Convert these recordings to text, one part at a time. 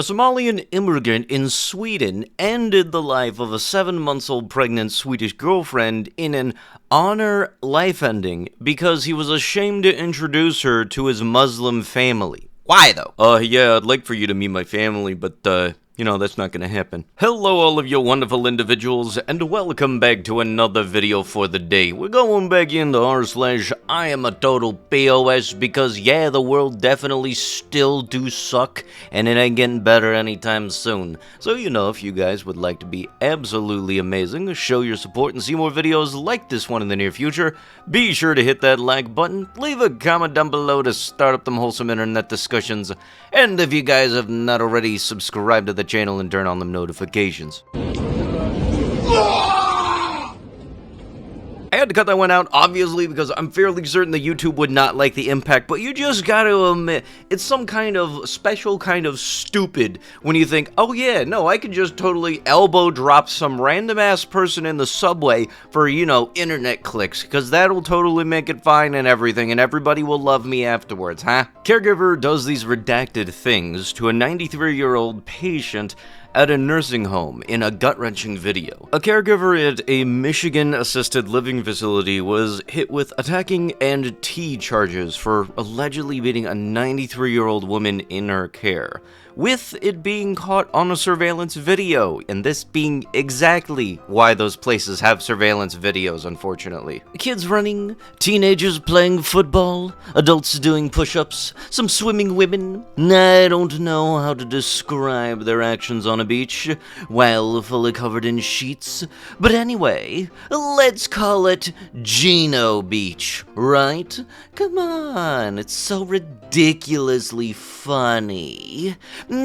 A Somalian immigrant in Sweden ended the life of a 7-month-old pregnant Swedish girlfriend in an honor life ending because he was ashamed to introduce her to his Muslim family. Why, though? Yeah, I'd like for you to meet my family, but, that's not gonna happen. Hello, all of you wonderful individuals, and welcome back to another video for the day. We're going back into r/iamatotalpieceofsh because, yeah, the world definitely still do suck, and it ain't getting better anytime soon. So, if you guys would like to be absolutely amazing, show your support, and see more videos like this one in the near future, be sure to hit that like button, leave a comment down below to start up them wholesome internet discussions, and if you guys have not already, subscribe to the channel and turn on them notifications. I had to cut that one out, obviously, because I'm fairly certain that YouTube would not like the impact, but you just gotta admit, it's some kind of special kind of stupid when you think, oh yeah, no, I could just totally elbow drop some random-ass person in the subway for, internet clicks, because that'll totally make it fine and everything, and everybody will love me afterwards, huh? Caregiver does these redacted things to a 93-year-old patient at a nursing home in a gut-wrenching video. A caregiver at a Michigan assisted living facility was hit with attacking and T charges for allegedly beating a 93-year-old woman in her care, with it being caught on a surveillance video, and this being exactly why those places have surveillance videos, unfortunately. Kids running, teenagers playing football, adults doing push-ups, some swimming women. I don't know how to describe their actions on a beach while fully covered in sheets, but anyway, let's call it Gino Beach, right? Come on, it's so ridiculously funny.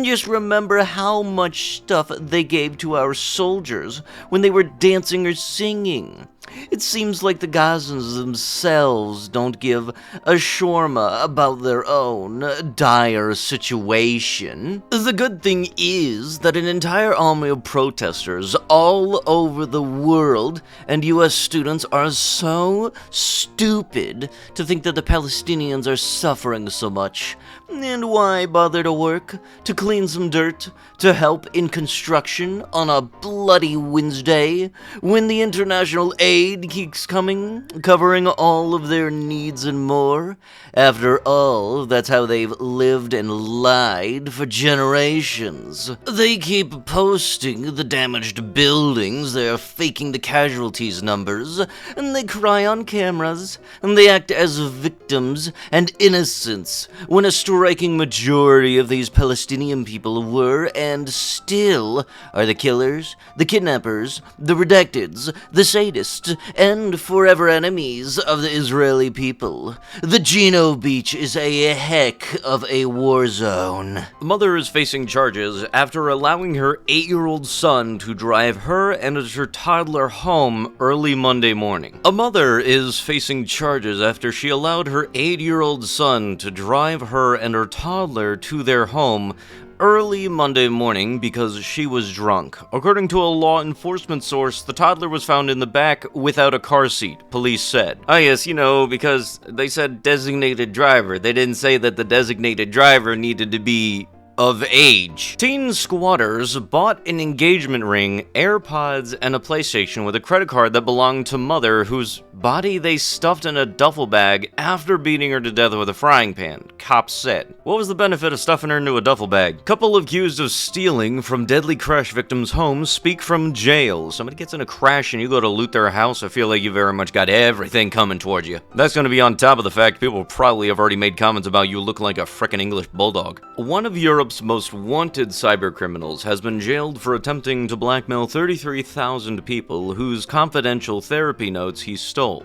Just remember how much stuff they gave to our soldiers when they were dancing or singing. It seems like the Gazans themselves don't give a shawarma about their own dire situation. The good thing is that an entire army of protesters all over the world and US students are so stupid to think that the Palestinians are suffering so much. And why bother to work, to clean some dirt, to help in construction on a bloody Wednesday when the international aid keeps coming, covering all of their needs and more? After all, that's how they've lived and lied for generations. They keep posting the damaged buildings, they're faking the casualties numbers, and they cry on cameras, and they act as victims and innocents, when a striking majority of these Palestinian people were, and still are, the killers, the kidnappers, the redacteds, the sadists, and forever enemies of the Israeli people. The Gino Beach is a heck of a war zone. The mother is facing charges after allowing her 8-year-old son to drive her and her toddler home early Monday morning. A mother is facing charges after she allowed her 8-year-old son to drive her and her toddler to their home early Monday morning because she was drunk. According to a law enforcement source, the toddler was found in the back without a car seat, police said. Ah yes, because they said designated driver. They didn't say that the designated driver needed to be of age. Teen squatters bought an engagement ring, AirPods, and a PlayStation with a credit card that belonged to mother whose body they stuffed in a duffel bag after beating her to death with a frying pan, cops said. What was the benefit of stuffing her into a duffel bag? Couple accused of stealing from deadly crash victims' homes speak from jail. Somebody gets in a crash and you go to loot their house, I feel like you very much got everything coming towards you. That's gonna be on top of the fact people probably have already made comments about you looking like a frickin' English bulldog. One of Europe's most wanted cybercriminals has been jailed for attempting to blackmail 33,000 people whose confidential therapy notes he stole.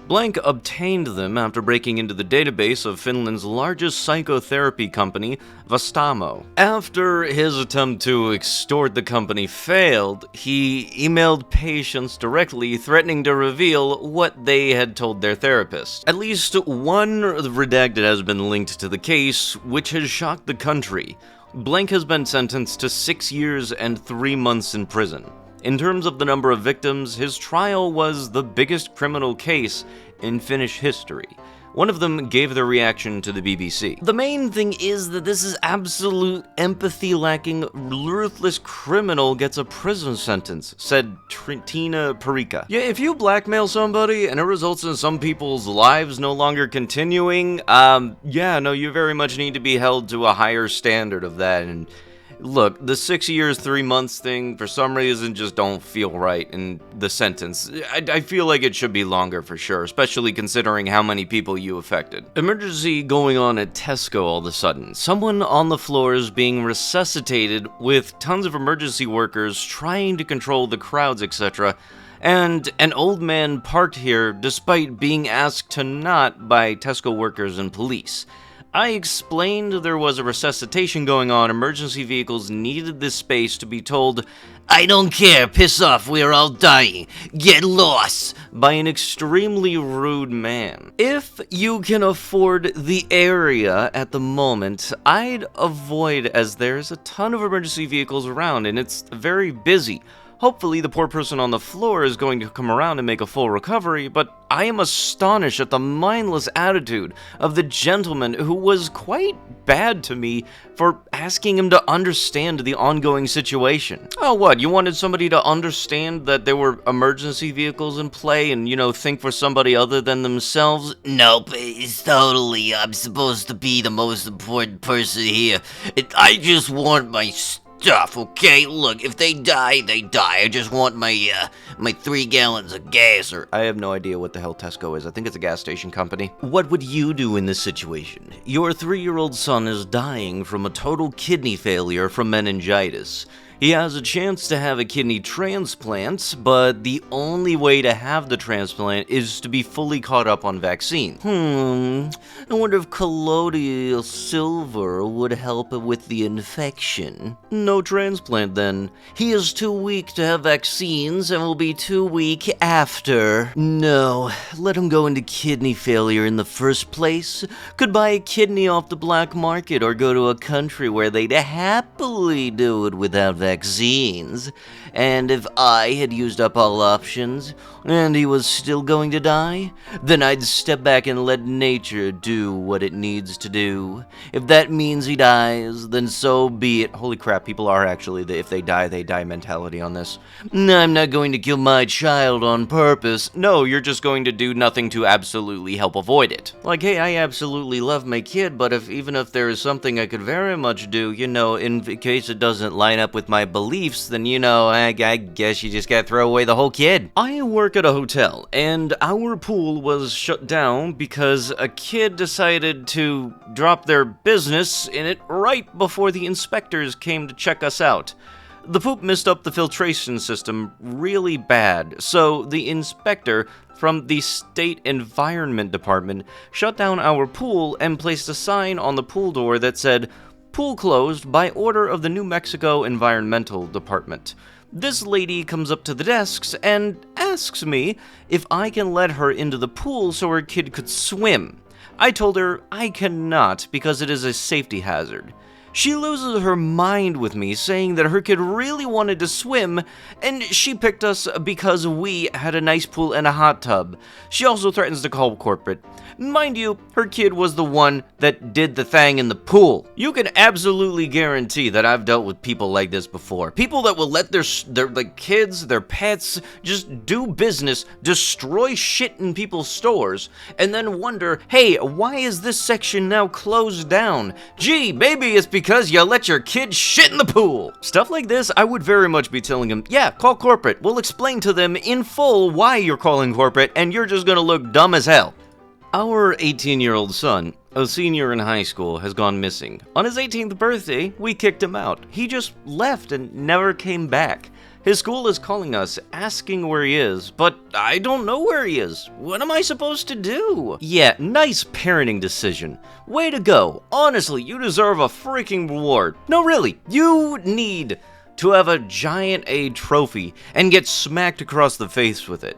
Blank obtained them after breaking into the database of Finland's largest psychotherapy company, Vastaamo. After his attempt to extort the company failed, he emailed patients directly threatening to reveal what they had told their therapist. At least one redacted has been linked to the case, which has shocked the country. Blank has been sentenced to 6 years and 3 months in prison. In terms of the number of victims, his trial was the biggest criminal case in Finnish history, One of them gave their reaction to the BBC. The main thing is that this is absolute empathy-lacking, ruthless criminal gets a prison sentence, said Tina Perica. Yeah, if you blackmail somebody and it results in some people's lives no longer continuing, yeah, no, you very much need to be held to a higher standard of that. And look, the 6 years, 3 months thing, for some reason, just don't feel right in the sentence. I feel like it should be longer for sure, especially considering how many people you affected. Emergency going on at Tesco all of a sudden. Someone on the floor is being resuscitated with tons of emergency workers trying to control the crowds, etc. And an old man parked here despite being asked to not by Tesco workers and police. I explained there was a resuscitation going on, emergency vehicles needed this space to be told, "I don't care, piss off, we're all dying, get lost," by an extremely rude man. If you can afford the area at the moment, I'd avoid, as there's a ton of emergency vehicles around and it's very busy. Hopefully the poor person on the floor is going to come around and make a full recovery, but I am astonished at the mindless attitude of the gentleman who was quite bad to me for asking him to understand the ongoing situation. Oh, what? You wanted somebody to understand that there were emergency vehicles in play and, think for somebody other than themselves? Nope, it's totally, I'm supposed to be the most important person here. I just want my stuff, okay? Look, if they die, they die. I just want my 3 gallons of gas, or I have no idea what the hell Tesco is. I think it's a gas station company. What would you do in this situation? Your 3-year-old son is dying from a total kidney failure from meningitis. He has a chance to have a kidney transplant, but the only way to have the transplant is to be fully caught up on vaccine. I wonder if colloidal silver would help with the infection. No transplant then. He is too weak to have vaccines and will be too weak after. No, let him go into kidney failure in the first place. Could buy a kidney off the black market or go to a country where they'd happily do it without vaccines. And if I had used up all options, and he was still going to die, then I'd step back and let nature do what it needs to do. If that means he dies, then so be it. Holy crap, people are actually, if they die mentality on this. I'm not going to kill my child on purpose. No, you're just going to do nothing to absolutely help avoid it. Like, hey, I absolutely love my kid, but even if there is something I could very much do, in case it doesn't line up with my beliefs, then, I guess you just gotta throw away the whole kid. I work at a hotel, and our pool was shut down because a kid decided to drop their business in it right before the inspectors came to check us out. The poop messed up the filtration system really bad, so the inspector from the State Environment Department shut down our pool and placed a sign on the pool door that said, "Pool closed by order of the New Mexico Environmental Department." This lady comes up to the desks and asks me if I can let her into the pool so her kid could swim. I told her I cannot because it is a safety hazard. She loses her mind with me, saying that her kid really wanted to swim, and she picked us because we had a nice pool and a hot tub. She also threatens to call corporate. Mind you, her kid was the one that did the thing in the pool. You can absolutely guarantee that I've dealt with people like this before. People that will let their kids, their pets, just do business, destroy shit in people's stores, and then wonder, hey, why is this section now closed down? Gee, maybe it's because you let your kid shit in the pool. Stuff like this, I would very much be telling them, yeah, call corporate. We'll explain to them in full why you're calling corporate, and you're just gonna look dumb as hell. Our 18-year-old son, a senior in high school, has gone missing. On his 18th birthday, we kicked him out. He just left and never came back. His school is calling us, asking where he is, but I don't know where he is. What am I supposed to do? Yeah, nice parenting decision. Way to go. Honestly, you deserve a freaking reward. No, really, you need to have a giant A trophy and get smacked across the face with it.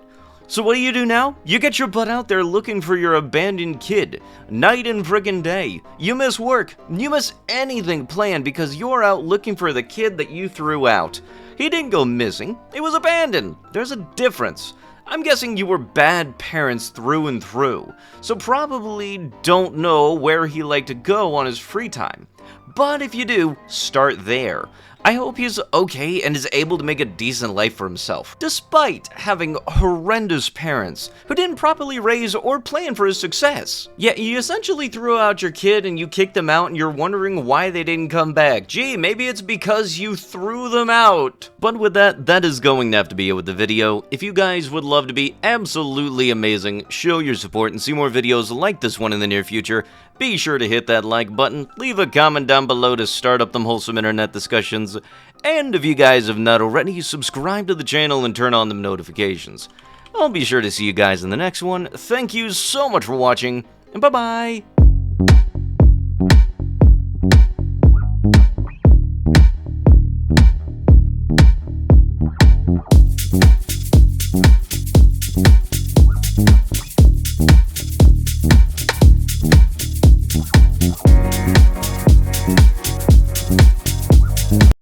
So what do now? You get your butt out there looking for your abandoned kid. Night and friggin' day. You miss work. You miss anything planned because you're out looking for the kid that you threw out. He didn't go missing. He was abandoned. There's a difference. I'm guessing you were bad parents through and through, so probably don't know where he liked to go on his free time. But if you do, start there. I hope he's okay and is able to make a decent life for himself, despite having horrendous parents who didn't properly raise or plan for his success. Yeah, you essentially threw out your kid and you kicked them out and you're wondering why they didn't come back. Gee, maybe it's because you threw them out. But with that is going to have to be it with the video. If you guys would love to be absolutely amazing, show your support and see more videos like this one in the near future, be sure to hit that like button, leave a comment down below to start up them wholesome internet discussions, and if you guys have not already, subscribe to the channel and turn on them notifications. I'll be sure to see you guys in the next one. Thank you so much for watching, and bye-bye!